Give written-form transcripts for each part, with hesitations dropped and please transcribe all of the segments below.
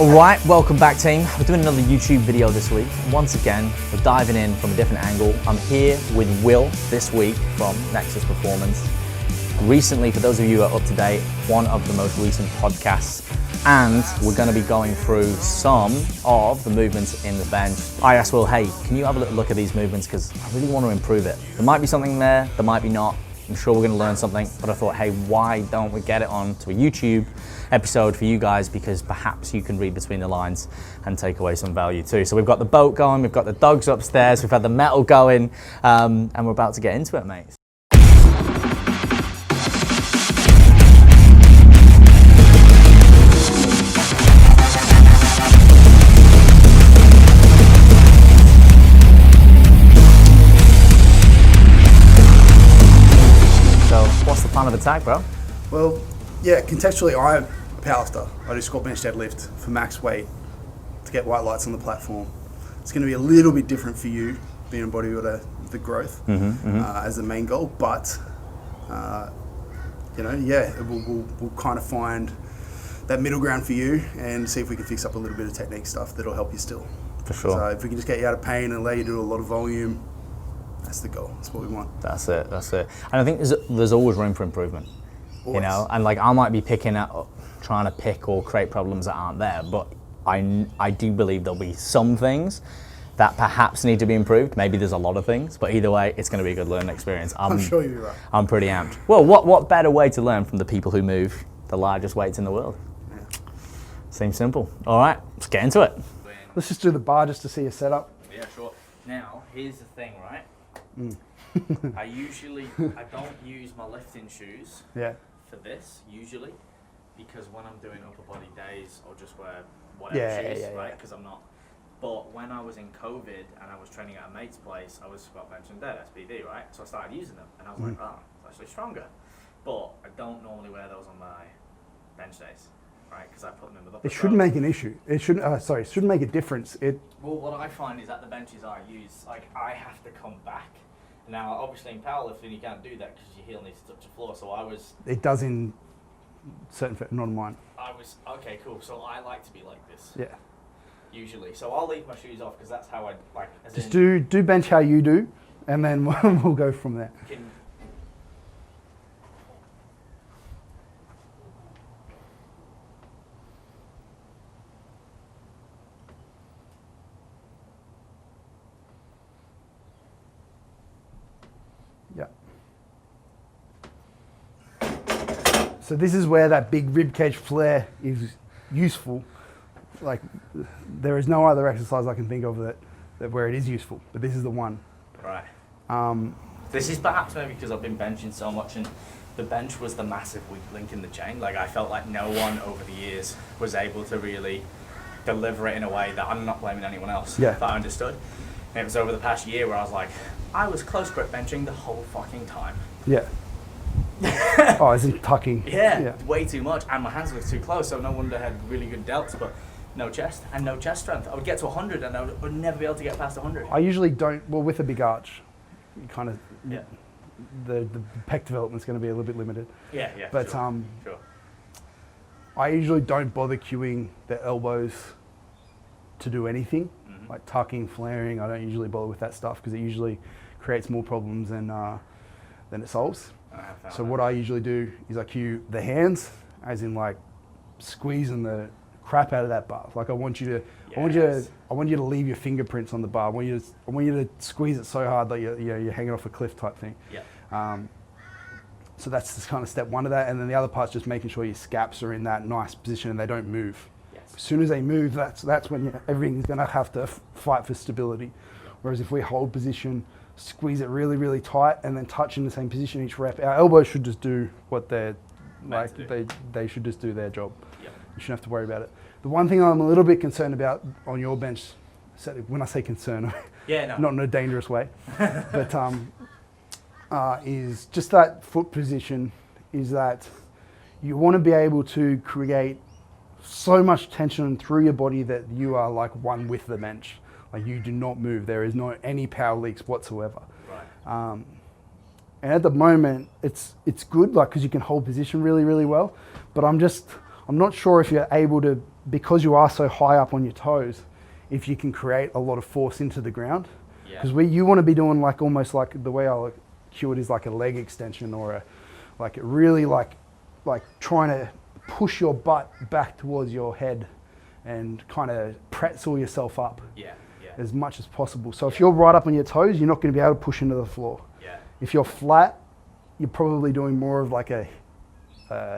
Alright, welcome back team. We're doing another YouTube video this week. Once again, we're diving in from a different angle. I'm here with Will this week from Nexus Performance. Recently, for those of you who are up to date, one of the most recent podcasts, and we're going to be going through some of the movements in the bench. I asked Will, hey, can you have a little look at these movements because I really want to improve it. There might be something there might be not. I'm sure we're going to learn something, but I thought, hey, why don't we get it on to a YouTube episode for you guys, because perhaps you can read between the lines and take away some value too. So we've got the boat going, we've got the dogs upstairs, we've had the metal going, and we're about to get into it, mate. So what's the plan of attack, bro? Well, yeah, contextually, I'm a powerlifter. I do squat, bench, deadlift for max weight to get white lights on the platform. It's going to be a little bit different for you, being a bodybuilder, the growth as the main goal. But, we'll kind of find that middle ground for you and see if we can fix up a little bit of technique stuff that'll help you still. For sure. So if we can just get you out of pain and allow you to do a lot of volume, that's the goal. That's what we want. That's it. And I think there's always room for improvement. Always. You know, and like I might be trying to pick or create problems that aren't there, but I do believe there'll be some things that perhaps need to be improved. Maybe there's a lot of things, but either way, it's going to be a good learning experience. I'm sure you're right. I'm pretty amped. Well, what better way to learn from the people who move the largest weights in the world? Yeah. Seems simple. All right, let's get into it. Let's just do the bar just to see your setup. Yeah, sure. Now, here's the thing, right? I don't use my lifting shoes for this usually, because when I'm doing upper body days I'll just wear whatever shoes, right? Because I'm not. But when I was in COVID and I was training at a mate's place, I was squat, bench and dead, SBD, right? So I started using them and I was like, oh, it's actually stronger. But I don't normally wear those on my bench days, right? Because I put them in with upper It shouldn't make an issue. It shouldn't. It shouldn't make a difference. Well, what I find is that the benches I use, like I have to come back. Now, obviously in powerlifting, you can't do that because your heel needs to touch the floor. So It does in certain, not in mine. Okay, cool. So I like to be like this. Yeah. Usually. So I'll leave my shoes off because that's how I like. Just do bench how you do, and then we'll go from there. Yeah. So this is where that big ribcage flare is useful. Like, there is no other exercise I can think of that where it is useful, but this is the one. Right. This is perhaps maybe because I've been benching so much, and the bench was the massive weak link in the chain. Like, I felt like no one over the years was able to really deliver it in a way that I'm not blaming anyone else. Yeah. That I understood. And it was over the past year where I was like, I was close grip benching the whole fucking time. Yeah. Oh, isn't tucking? Yeah, way too much, and my hands were too close, so no wonder I had really good delts, but no chest and no chest strength. I would get to 100 and I would never be able to get past 100. I usually don't, well, with a big arch, you kind of, the pec development's going to be a little bit limited. Yeah, but sure. I usually don't bother cueing the elbows to do anything, like tucking, flaring. I don't usually bother with that stuff because it usually creates more problems than it solves. So what I usually do is I cue the hands, as in like squeezing the crap out of that bar. Like I want you to leave your fingerprints on the bar. I want you to squeeze it so hard that you're hanging off a cliff type thing. Yeah. So that's just kind of step one of that, and then the other part's just making sure your scaps are in that nice position and they don't move. Yes. As soon as they move, that's when everything's going to have to fight for stability. Whereas if we hold position, squeeze it really, really tight, and then touch in the same position each rep, our elbows should just do what they're like. They should just do their job. Yep. You shouldn't have to worry about it. The one thing I'm a little bit concerned about on your bench, when I say concern, not in a dangerous way, but is just that foot position. Is that you want to be able to create so much tension through your body that you are like one with the bench. Like you do not move. There is no any power leaks whatsoever. Right. And at the moment, it's good, like because you can hold position really, really well. But I'm not sure if you're able to because you are so high up on your toes, if you can create a lot of force into the ground, because you want to be doing like almost like the way I like cue it is like a leg extension or a like really like trying to push your butt back towards your head and kind of pretzel yourself up as much as possible. So if you're right up on your toes, you're not going to be able to push into the floor. If you're flat, you're probably doing more of like a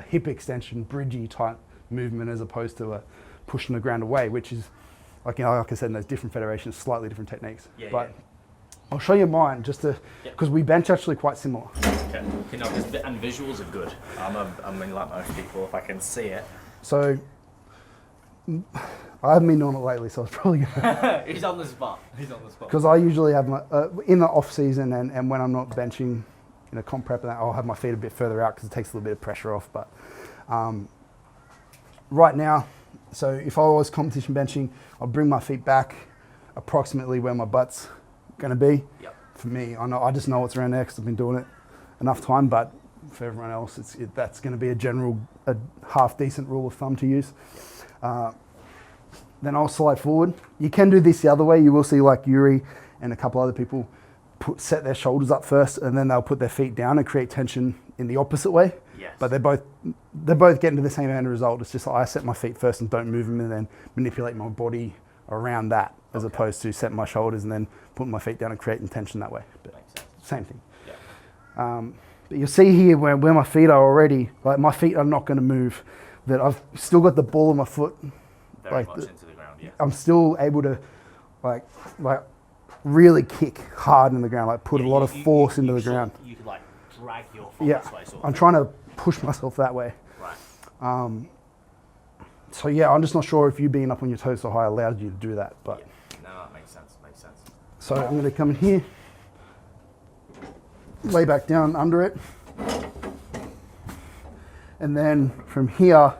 hip extension, bridgey type movement as opposed to a pushing the ground away, which is like, you know, like I said, in those different federations, slightly different techniques. But I'll show you mine just to, because we bench actually quite similar. Okay. You know, and visuals are good. I mean, like most people, if I can see it. So I haven't been doing it lately, so it's probably gonna. He's on the spot. Because I usually have my in the off season and when I'm not benching in a comp prep, and that, I'll have my feet a bit further out because it takes a little bit of pressure off. But right now, so if I was competition benching, I'll bring my feet back approximately where my butt's going to be. For me, I just know what's around there because I've been doing it enough time. But for everyone else, that's going to be a half decent rule of thumb to use. Then I'll slide forward. You can do this the other way. You will see like Yuri and a couple other people set their shoulders up first, and then they'll put their feet down and create tension in the opposite way. But they're both getting to the same end result. It's just I set my feet first and don't move them, and then manipulate my body around that, as opposed to setting my shoulders and then putting my feet down and creating tension that way. But same thing. But you'll see here where my feet are already, like my feet are not going to move. That I've still got the ball of my foot. Very much into the ground, I'm still able to like really kick hard in the ground, like put a lot of force into the ground. You could like drag your foot this way. I'm trying to push myself that way. So yeah, I'm just not sure if you being up on your toes so high allows you to do that. But no, that makes sense. So I'm going to come in here, lay back down under it, and then from here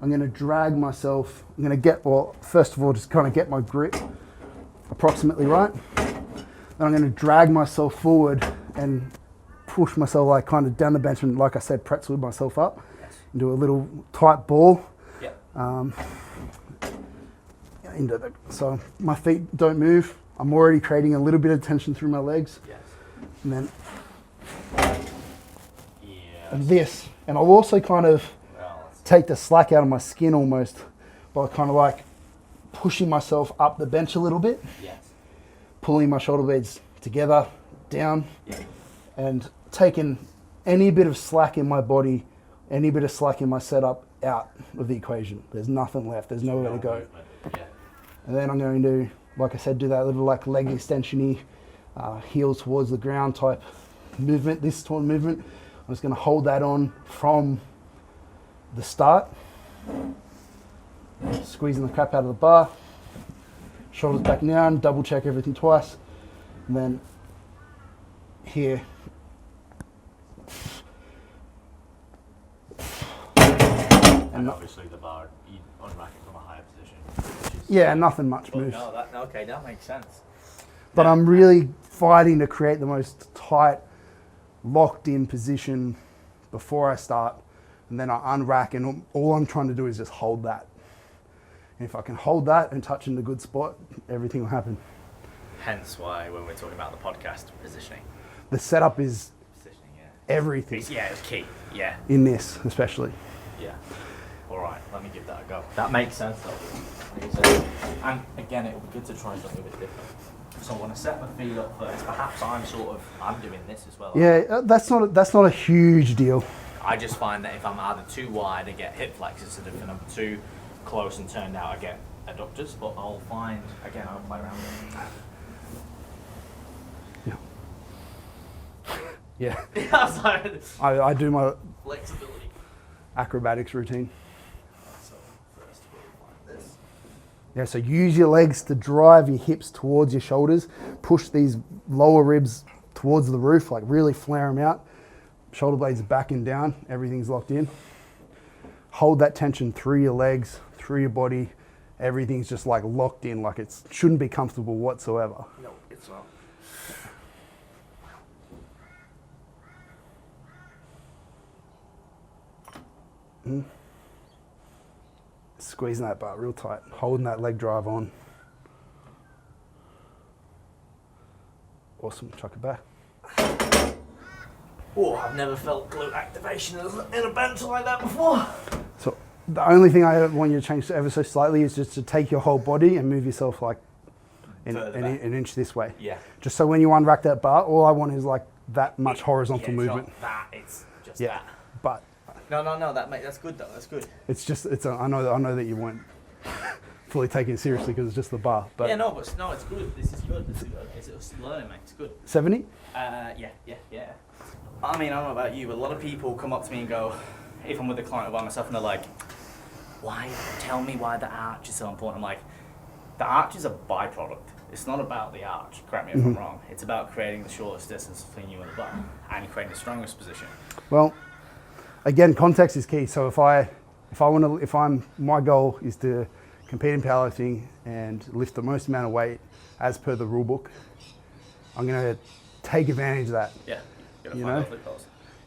I'm going to drag myself. I'm going to get, well, first of all, just kind of get my grip approximately right. Then I'm going to drag myself forward and push myself like kind of down the bench and, like I said, pretzel myself up into a little tight ball. So my feet don't move. I'm already creating a little bit of tension through my legs. And then and this. And I'll also kind of take the slack out of my skin almost by kind of like pushing myself up the bench a little bit, pulling my shoulder blades together, down, and taking any bit of slack in my body, any bit of slack in my setup out of the equation. There's nothing left. There's nowhere to go. And then I'm going to, like I said, do that little like leg extension-y, heels towards the ground type movement, this sort of movement. I'm just going to hold that on from the start, squeezing the crap out of the bar, shoulders back down, double check everything twice, and then here. And obviously the bar, you unrack it from a higher position. Yeah, nothing much moves. Okay, that makes sense. But I'm really fighting to create the most tight, locked in position before I start. And then I unrack, and all I'm trying to do is just hold that. And if I can hold that and touch in the good spot, everything will happen. Hence why when we're talking about the podcast, positioning. The setup is everything. It's key. In this, especially. All right, let me give that a go. That makes sense though. And again, it would be good to try something a bit different. So I want to set my feet up first. Perhaps I'm doing this as well. Yeah, that's not a huge deal. I just find that if I'm either too wide, I get hip flexors, and if I'm too close and turned out, I get adductors. But I'll play around with that. I do my Flexibility. acrobatics routine. So use your legs to drive your hips towards your shoulders. Push these lower ribs towards the roof, like really flare them out. Shoulder blades back and down, everything's locked in. Hold that tension through your legs, through your body. Everything's just like locked in, like it shouldn't be comfortable whatsoever. No, it's not. Squeezing that bar real tight, holding that leg drive on. Awesome, chuck it back. Oh, I've never felt glute activation in a bench like that before. So the only thing I want you to change ever so slightly is just to take your whole body and move yourself like an inch this way. Yeah. Just so when you unrack that bar, all I want is like that much horizontal it's movement. Not that, it's just that. But No, that's good though, that's good. I know that you won't fully take it seriously because it's just the bar. But Yeah, it's good. This is good. It's learning, mate. It's good. 70? Yeah. I mean, I don't know about you, but a lot of people come up to me and go, if I'm with a client or by myself, and they're like, tell me why the arch is so important. I'm like, the arch is a byproduct. It's not about the arch, correct me if I'm wrong. It's about creating the shortest distance between you and the bar and creating the strongest position. Well, again, context is key. So my goal is to compete in powerlifting and lift the most amount of weight as per the rule book, I'm going to take advantage of that. Yeah. You know,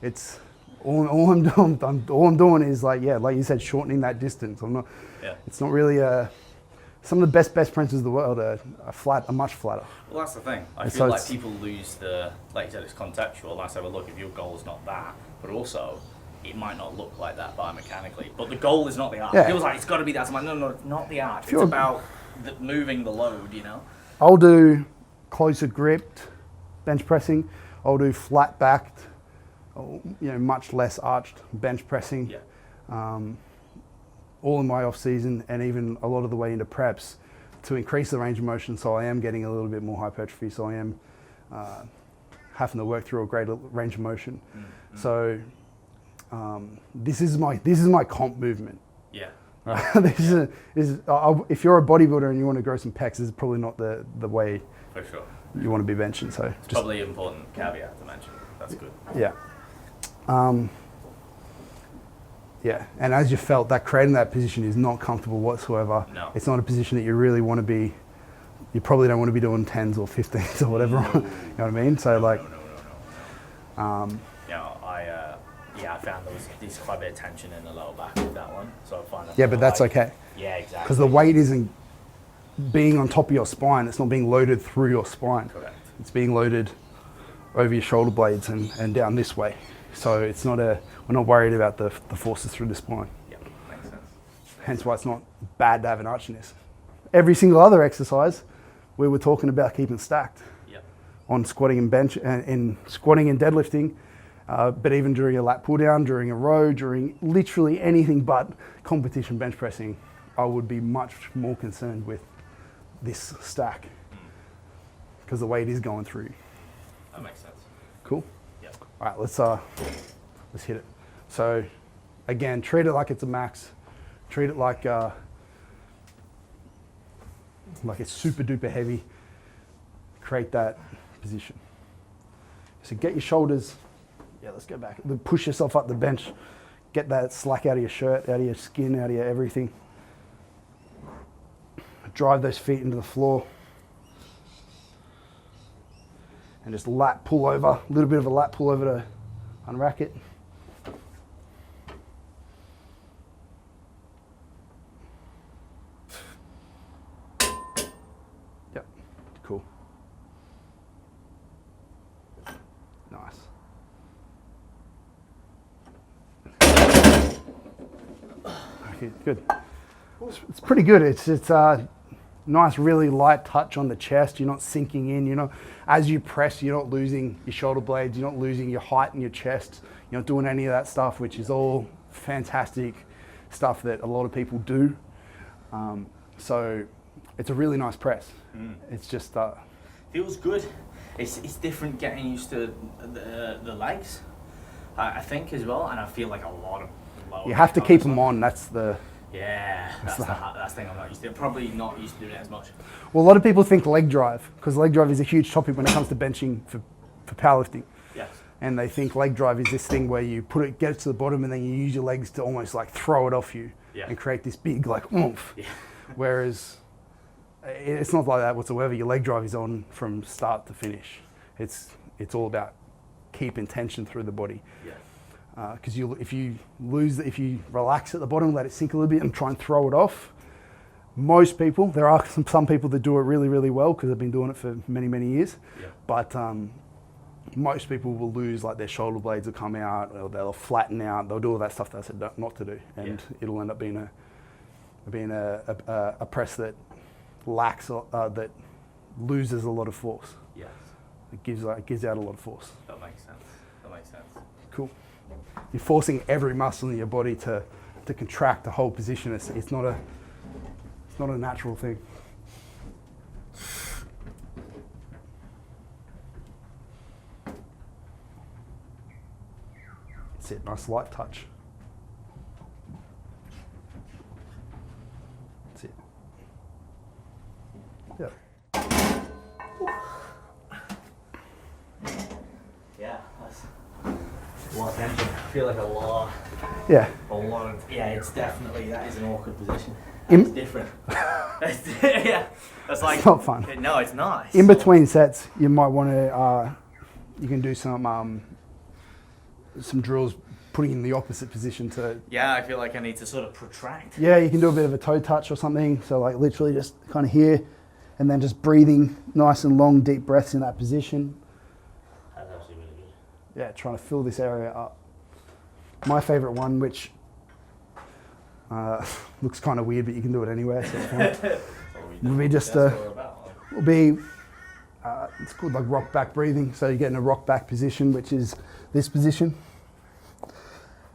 it's all I'm doing is like you said, shortening that distance. It's not really some of the best principles of the world are much flatter. Well, that's the thing. I feel like people lose like you said, it's contextual. Like I said, well, look, if your goal is not that, but also it might not look like that biomechanically. But the goal is not the arch. It feels like it's got to be that. So I'm like, no, not the arch. It's about moving the load, you know? I'll do closer gripped bench pressing. I'll do flat backed, much less arched bench pressing. Yeah. All in my off season and even a lot of the way into preps to increase the range of motion. So I am getting a little bit more hypertrophy. So I am having to work through a greater range of motion. Mm-hmm. So this is my comp movement. Yeah. If you're a bodybuilder and you want to grow some pecs, this is probably not the way. For sure. You want to be benching, so it's probably an important caveat to mention. That's good. Yeah. And as you felt, that creating that position is not comfortable whatsoever. No. It's not a position that you really want to be. You probably don't want to be doing 10s or 15s or whatever. No. You know what I mean? So no. I found there's quite a bit of tension in the lower back with that one. So I find that. Yeah, but that's okay. Yeah, exactly. Because the weight isn't being on top of your spine. It's not being loaded through your spine. Correct. It's being loaded over your shoulder blades and down this way. So it's not we're not worried about the forces through the spine. Yeah, makes sense. Hence why it's not bad to have an arch in this. Every single other exercise, we were talking about keeping stacked. Yep. On squatting and bench and in squatting and deadlifting, but even during a lat pull down, during a row, during literally anything but competition bench pressing, I would be much more concerned with this stack because the weight is going through. That makes sense. Cool. Yep. All right, let's hit it. So again, treat it like it's a max. Treat it like it's super duper heavy. Create that position. So get your shoulders. Yeah, let's go back. Push yourself up the bench. Get that slack out of your shirt, out of your skin, out of your everything. Drive those feet into the floor. And just lat pull over, a little bit of a lat pull over to unrack it. Yep, cool. Nice. Okay, good. It's pretty good. It's nice, really light touch on the chest. You're not sinking in. You're not, as you press, you're not losing your shoulder blades. You're not losing your height in your chest. You're not doing any of that stuff, which is all fantastic stuff that a lot of people do. So it's a really nice press. It's just feels good. It's different getting used to the legs, I think as well, and I feel like a lot of lower. You have to keep them on. That's the. Yeah, that's the thing I'm not used to. Probably not used to doing it as much. Well, a lot of people think leg drive, because leg drive is a huge topic when it comes to benching for powerlifting. Yes. And they think leg drive is this thing where you get it to the bottom and then you use your legs to almost like throw it off you and create this big like oomph. Yeah. Whereas it's not like that whatsoever. Your leg drive is on from start to finish. It's all about keeping tension through the body. Yeah. Because if you relax at the bottom, let it sink a little bit and try and throw it off, most people, there are some people that do it really, really well because they've been doing it for many, many years. Yeah. But most people will lose, like their shoulder blades will come out, or they'll flatten out. They'll do all that stuff that I said not to do, and it'll end up being a press that lacks, that loses a lot of force. Yes. It gives out a lot of force. That makes sense. Cool. You're forcing every muscle in your body to contract the whole position. It's not a natural thing. That's it. Nice light touch. That's it. Yeah. Yeah, that's a lot of tension. I feel like a lot. Yeah. It's definitely, that is an awkward position. It's different. Yeah, that's like. It's not fun. No, it's not. In between sets, you might want to, you can do some drills putting in the opposite position to. Yeah, I feel like I need to sort of protract. Yeah, you can do a bit of a toe touch or something. So like literally just kind of here, and then just breathing nice and long, deep breaths in that position. That's actually really good. Yeah, trying to fill this area up. My favorite one, which looks kind of weird, but you can do it anywhere. So it's it's called like rock back breathing. So you get in a rock back position, which is this position.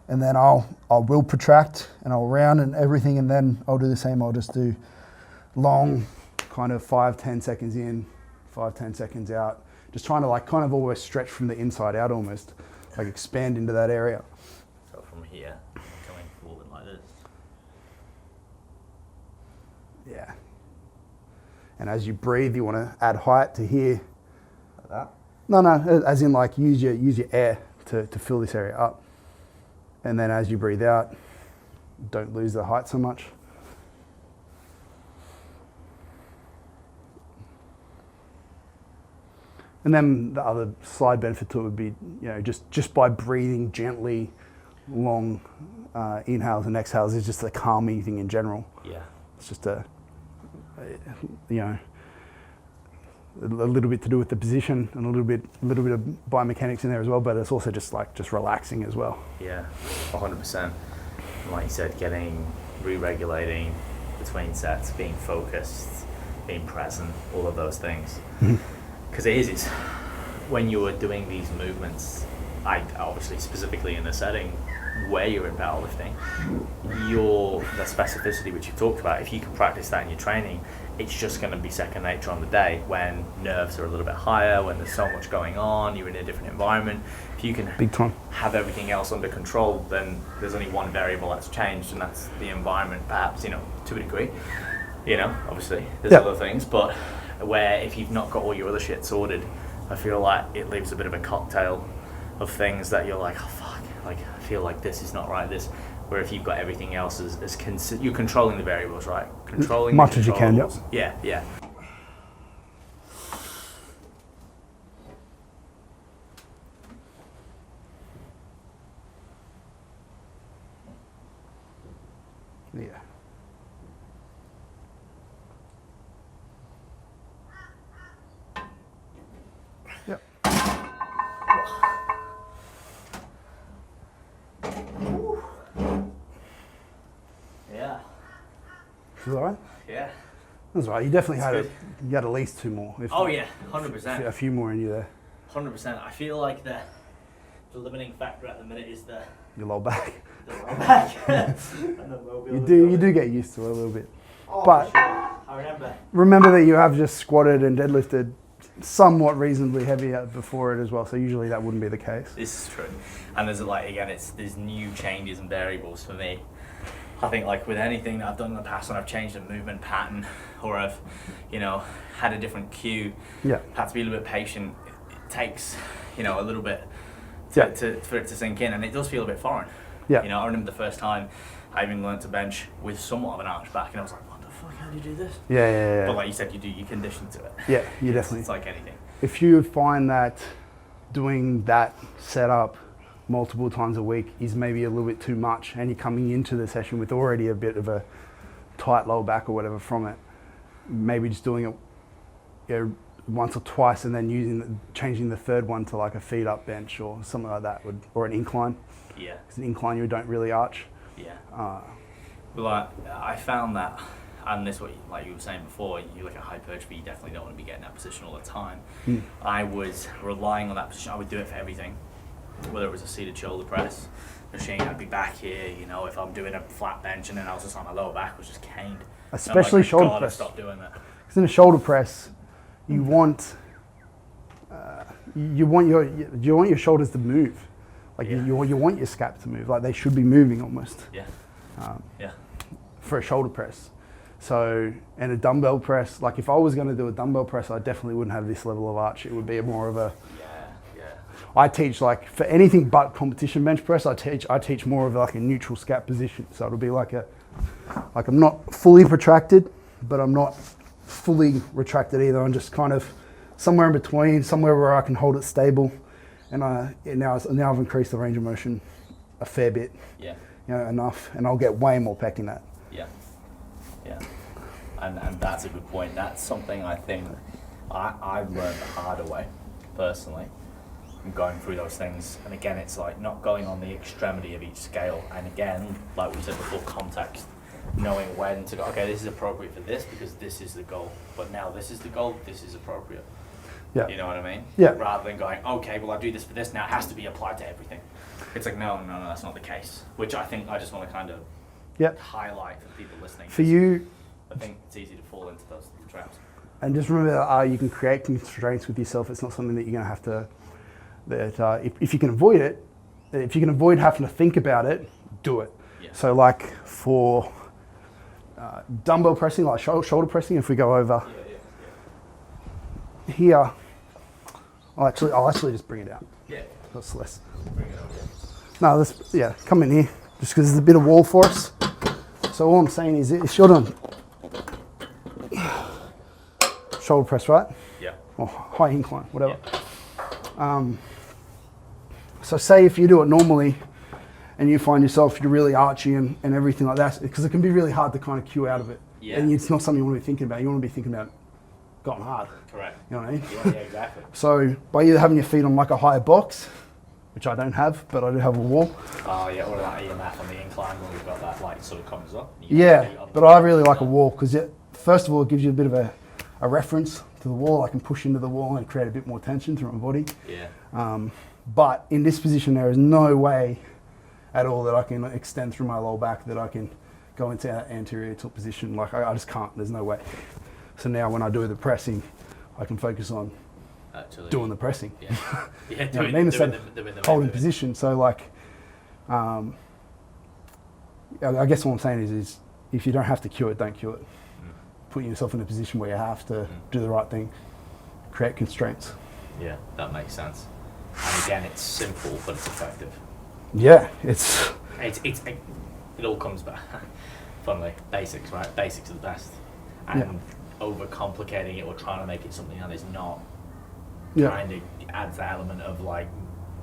And then I will protract and I'll round and everything, and then I'll do the same. I'll just do long, kind of 5-10 seconds in, 5-10 seconds out. Just trying to like kind of always stretch from the inside out, almost like expand into that area. So from here, coming forward like this. Yeah. And as you breathe, you want to add height to here. Like that? No, as in like use your air to fill this area up. And then as you breathe out, don't lose the height so much. And then the other side benefit to it would be, just by breathing gently, long inhales and exhales is just a calming thing in general. Yeah. It's just a little bit to do with the position and a little bit of biomechanics in there as well, but it's also just relaxing as well. Yeah, 100%. Like you said, re-regulating between sets, being focused, being present, all of those things. Because it's when you are doing these movements, obviously specifically in a setting where you're in powerlifting, the specificity which you talked about, if you can practice that in your training, it's just going to be second nature on the day when nerves are a little bit higher, when there's so much going on, you're in a different environment. If you can Big time. have everything else under control, then there's only one variable that's changed, and that's the environment, perhaps, to a degree. Obviously there's other things, but where if you've not got all your other shit sorted, I feel like it leaves a bit of a cocktail of things that you're like, oh fuck, like I feel like this is not right, this. Where if you've got everything else you're controlling the variables, right? Controlling much as you can, yep. Yeah. Yeah. Yep. Yeah. Is that right? Yeah. That's right. You definitely you had at least two more. Oh yeah, 100%. A few more in you there. 100%. I feel like the limiting factor at the minute is Your low back. The low back. You do get used to it a little bit. Oh, but for sure. I remember that you have just squatted and deadlifted somewhat reasonably heavy before it as well, so usually that wouldn't be the case. This is true. And there's new changes and variables for me. I think like with anything that I've done in the past, when I've changed a movement pattern or I've, had a different cue, had to be a little bit patient. It takes, a little bit for it to sink in, and it does feel a bit foreign. Yeah. I remember the first time I even learned to bench with somewhat of an arch back, and I was like, what the fuck, how do you do this? Yeah. But like you said, you condition to it. Yeah, definitely. It's like anything. If you find that doing that setup multiple times a week is maybe a little bit too much, and you're coming into the session with already a bit of a tight lower back or whatever from it, maybe just doing it, you know, once or twice, and then changing the third one to like a feet up bench or something like that, or an incline. Yeah. Because an incline you don't really arch. Yeah. Well, I found that, and this, like you were saying before, you look at hypertrophy, you definitely don't want to be getting that position all the time. I was relying on that position. I would do it for everything, whether it was a seated shoulder press machine. I'd be back here, you know, if I'm doing a flat bench, and then I was just on my lower back was just caned. Especially like, shoulder press. Stop doing that. Because in a shoulder press, you want your shoulders to move. Like you want your scap to move. Like they should be moving almost. Yeah. For a shoulder press. So, and a dumbbell press, like if I was going to do a dumbbell press, I definitely wouldn't have this level of arch. It would be more of a, I teach like for anything but competition bench press, I teach more of like a neutral scap position. So it'll be like I'm not fully protracted, but I'm not fully retracted either. I'm just kind of somewhere in between, somewhere where I can hold it stable. And now I've increased the range of motion a fair bit. Yeah. You know, enough, and I'll get way more pec in that. Yeah. Yeah. And that's a good point. That's something I think I've learned the harder way, personally, from going through those things. And again, it's like not going on the extremity of each scale. And again, like we said before, context, knowing when to go, okay, this is appropriate for this because this is the goal. But now this is the goal, this is appropriate. Yeah. You know what I mean? Yeah. Rather than going, okay, well, I do this for this, now it has to be applied to everything. It's like, no, that's not the case. Which I think I just want to kind of highlight for people listening. For you, I think it's easy to fall into those traps. And just remember that you can create constraints with yourself. It's not something that you're going to have to, if you can avoid it, if you can avoid having to think about it, do it. Yeah. So like for dumbbell pressing, like shoulder pressing, if we go over here, I'll actually just bring it out. Yeah. That's less. Bring it over. No, come in here, just because there's a bit of wall for us. So all I'm saying is, if you're doing shoulder press, right? Yeah. Or high incline, whatever. Yeah. So say if you do it normally, and you find yourself you're really archy and everything like that, because it can be really hard to kind of cue out of it. Yeah. And it's not something you want to be thinking about. You want to be thinking about going hard. Correct. You know what I mean? Yeah, exactly. So by either having your feet on like a higher box, which I don't have, but I do have a wall. Oh yeah, or that EMF on the incline where we've got that like sort of comes up. Yeah, but I really like a wall because first of all it gives you a bit of a reference to the wall. I can push into the wall and create a bit more tension through my body. Yeah. But in this position there is no way at all that I can extend through my lower back, that I can go into that anterior tilt position. Like I just can't, there's no way. So now when I do the pressing, I can focus on doing the pressing. Yeah, yeah, you know what I mean? Instead of holding position. So like, I guess what I'm saying is if you don't have to cue it, don't cue it. Put yourself in a position where you have to do the right thing, create constraints. Yeah, that makes sense. And again, it's simple, but it's effective. Yeah, it all comes back, funnily, basics, right? Basics are the best. And overcomplicating it or trying to make it something that is not kind of adds the element of like,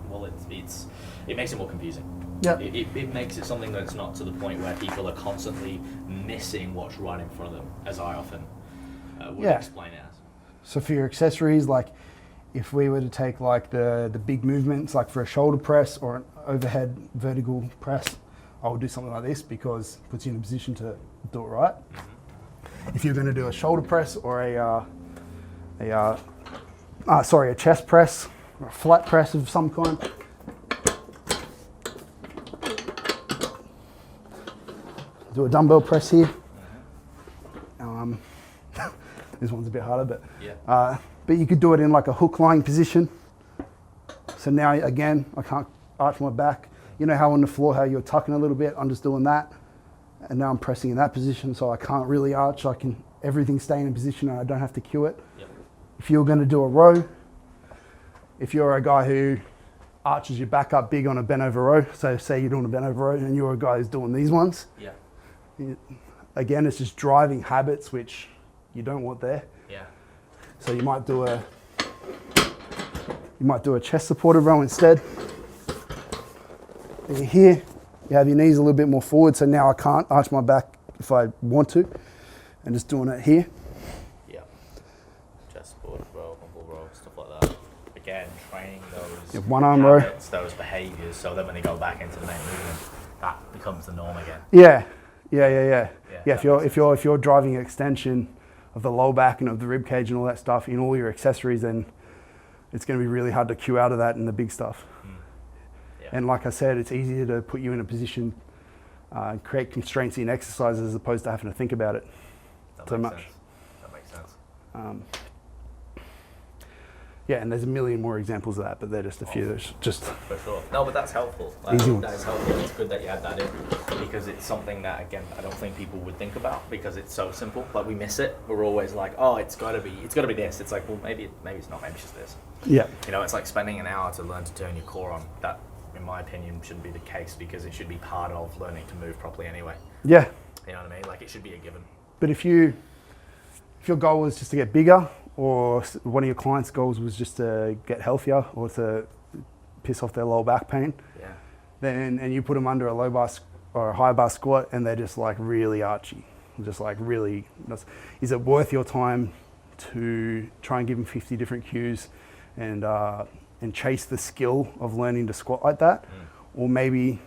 well, it makes it more confusing. Yeah. It makes it something that's not to the point where people are constantly missing what's right in front of them, as I often would explain it as. So for your accessories, like if we were to take like the big movements, like for a shoulder press or an overhead vertical press, I would do something like this because it puts you in a position to do it right. Mm-hmm. If you're going to do a shoulder press or a chest press or a flat press of some kind, do a dumbbell press here. This one's a bit harder, but you could do it in like a hook lying position. So now again, I can't arch my back. You know how on the floor, how you're tucking a little bit, I'm just doing that. And now I'm pressing in that position, so I can't really arch. Everything stay in position and I don't have to cue it. Yep. If you're gonna do a row, if you're a guy who arches your back up big on a bent over row, so say you're doing a bent over row and you're a guy who's doing these ones. Yeah. Again, it's just driving habits, which you don't want there. Yeah. So you might do a chest supported row instead. Here, you have your knees a little bit more forward, so now I can't arch my back if I want to, and just doing it here. Yeah. Chest forward row, humble row, stuff like that. Again, training those One arm row, those behaviours, so then when they go back into the main movement, that becomes the norm again. Yeah. If you're driving extension of the low back and of the rib cage and all that stuff in all your accessories, then it's going to be really hard to cue out of that in the big stuff. Yeah. And like I said, it's easier to put you in a position, create constraints in exercises as opposed to having to think about it so much. That makes sense. Yeah, and there's a million more examples of that, but they're just a few. There's just for sure. No, but that's helpful. Easy one. That is helpful. It's good that you had that in, because it's something that, again, I don't think people would think about because it's so simple. Like, we miss it. We're always like, oh, it's got to be this. It's like, well, maybe it's not. Maybe it's just this. Yeah. You know, it's like spending an hour to learn to turn your core on. That, in my opinion, shouldn't be the case, because it should be part of learning to move properly anyway. Yeah. You know what I mean? Like, it should be a given. But if your goal was just to get bigger, or one of your clients' goals was just to get healthier or to piss off their lower back pain, and you put them under a low bar or a high bar squat and they're just like really archy, just like really, is it worth your time to try and give them 50 different cues and chase the skill of learning to squat like that? Or maybe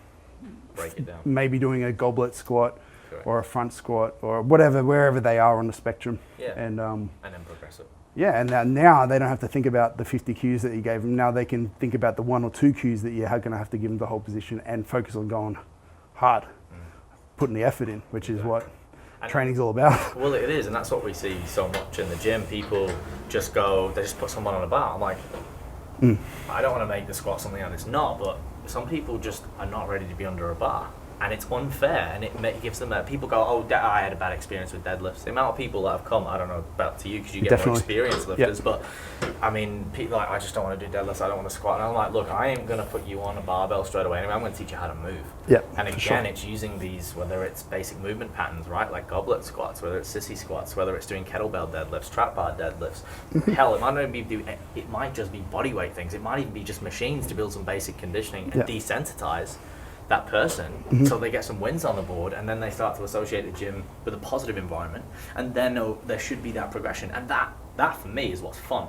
break it down. Maybe doing a goblet squat. Correct. Or a front squat, or whatever, wherever they are on the spectrum. Yeah. And then progress it. Yeah, and now they don't have to think about the 50 cues that you gave them. Now they can think about the 1 or 2 cues that you're going to have to give them the whole position, and focus on going hard, putting the effort in, which is what training's all about. Well, it is, and that's what we see so much in the gym. People just they just put someone on a bar. I'm like, I don't want to make the squat something that it's not, but some people just are not ready to be under a bar. And it's unfair, and it gives them people go, oh, I had a bad experience with deadlifts. The amount of people that have come, I don't know about to you because you get more experienced lifters, but I mean, people like, I just don't want to do deadlifts, I don't want to squat. And I'm like, look, I ain't going to put you on a barbell straight away. Anyway, I'm going to teach you how to move. And again, it's using these, whether it's basic movement patterns, right, like goblet squats, whether it's sissy squats, whether it's doing kettlebell deadlifts, trap bar deadlifts. Hell, it might just be body weight things. It might even be just machines to build some basic conditioning and desensitize that person, so they get some wins on the board, and then they start to associate the gym with a positive environment, and then there should be that progression. And that for me is what's fun.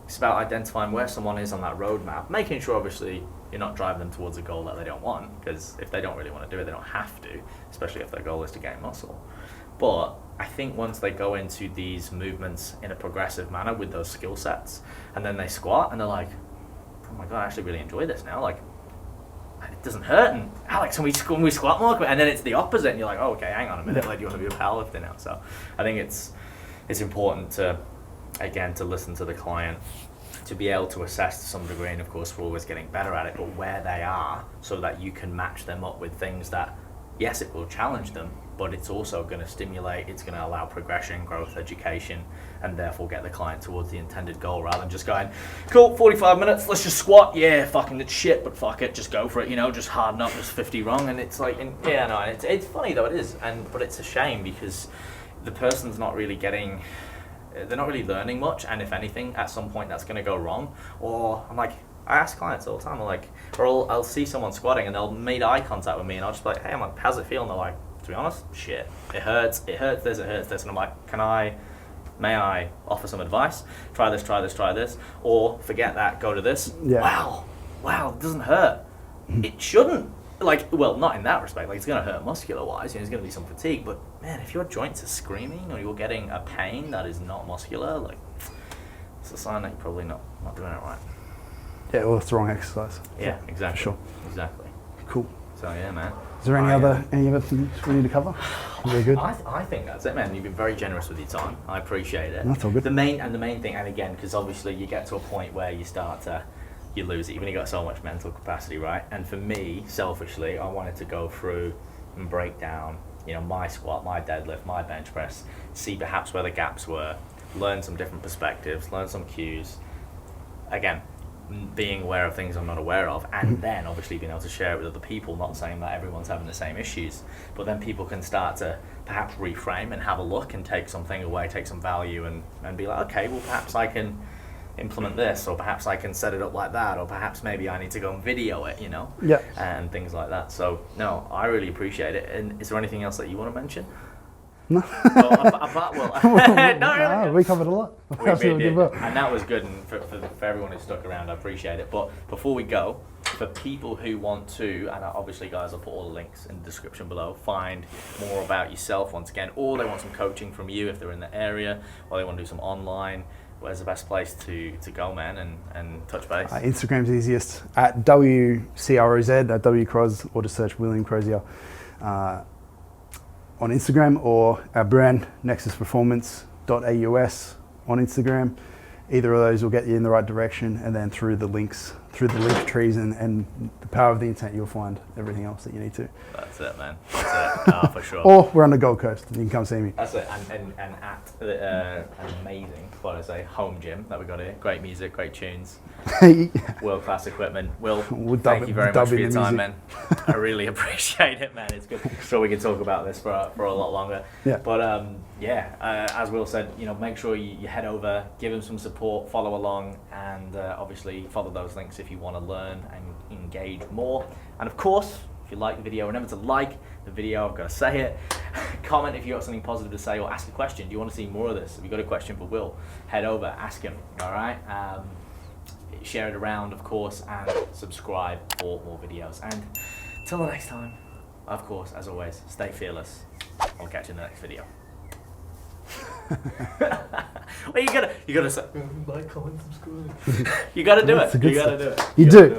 It's about identifying where someone is on that roadmap, making sure obviously you're not driving them towards a goal that they don't want, because if they don't really want to do it, they don't have to, especially if their goal is to gain muscle. But I think once they go into these movements in a progressive manner with those skill sets, and then they squat and they're like, oh my god, I actually really enjoy this now, like it doesn't hurt, and Alex, can we squat more? And then it's the opposite, and you're like, oh, okay, hang on a minute, like, you want to be a powerlifter now. So I think it's important to listen to the client, to be able to assess to some degree, and of course we're always getting better at it, but where they are, so that you can match them up with things that, yes, it will challenge them, but it's also going to stimulate, it's going to allow progression, growth, education, and therefore get the client towards the intended goal, rather than just going, cool, 45 minutes, let's just squat, yeah, fucking it's shit, but fuck it, just go for it, you know, just harden up, just 50 wrong. And it's like, it's funny though, it is, but it's a shame, because the person's not really they're not really learning much, and if anything, at some point that's going to go wrong. Or I ask clients all the time, I'll see someone squatting and they'll make eye contact with me, and I'll just be like, hey, I'm like, how's it feel? And they're like, to be honest, shit, it hurts this, and I'm like, may I offer some advice? Try this, or forget that, go to this. Wow, it doesn't hurt. It shouldn't. Well, not in that respect, it's going to hurt muscular-wise, there's going to be some fatigue, but man, if your joints are screaming, or you're getting a pain that is not muscular, it's a sign that you're probably not doing it right. Yeah, well, it's the wrong exercise. Yeah, exactly. For sure. Exactly. Cool. So yeah, man. Is there any other things we need to cover? Very good. I think that's it, man. You've been very generous with your time. I appreciate it. That's all good. The main thing, and again, because obviously you get to a point where you lose it. You've only got so much mental capacity, right? And for me, selfishly, I wanted to go through and break down, my squat, my deadlift, my bench press, see perhaps where the gaps were, learn some different perspectives, learn some cues. Again, being aware of things I'm not aware of, and then obviously being able to share it with other people, not saying that everyone's having the same issues, but then people can start to perhaps reframe and have a look and take something away, take some value, and be like, okay, well, perhaps I can implement this, or perhaps I can set it up like that, or perhaps maybe I need to go and video it, Yeah. and things like that. So no, I really appreciate it. And is there anything else that you want to mention? No. No, we covered a lot. we did. And that was good, and for everyone who stuck around, I appreciate it. But before we go, for people who want to, and obviously guys, I'll put all the links in the description below, find more about yourself once again, or they want some coaching from you if they're in the area, or they want to do some online, where's the best place to go, man, and touch base? Instagram's easiest, at WCROZ, at WCroz, or just search William Crozier on Instagram, or our brand, nexusperformance.aus on Instagram. Either of those will get you in the right direction, and then through the links, through the link trees and the power of the intent, you'll find everything else that you need to. That's it, man. That's it. For sure. Or we're on the Gold Coast, and you can come see me. That's it. And at an amazing, what I say, home gym that we got here. Great music, great tunes, world class equipment. Will, thank you very much for your time, man. I really appreciate it, man. It's good. Sure, we can talk about this for a lot longer. Yeah. But as Will said, make sure you head over, give him some support, follow along, and obviously follow those links if you want to learn and engage more. And of course, if you like the video, remember to like the video. I've got to say it. Comment if you've got something positive to say, or ask a question. Do you want to see more of this? If you've got a question for Will, head over, ask him. All right. Share it around, of course, and subscribe for more videos. And till the next time, of course, as always, stay fearless. I'll catch you in the next video. Well, you gotta say like, comment, subscribe. You gotta do it. You gotta do it. You do.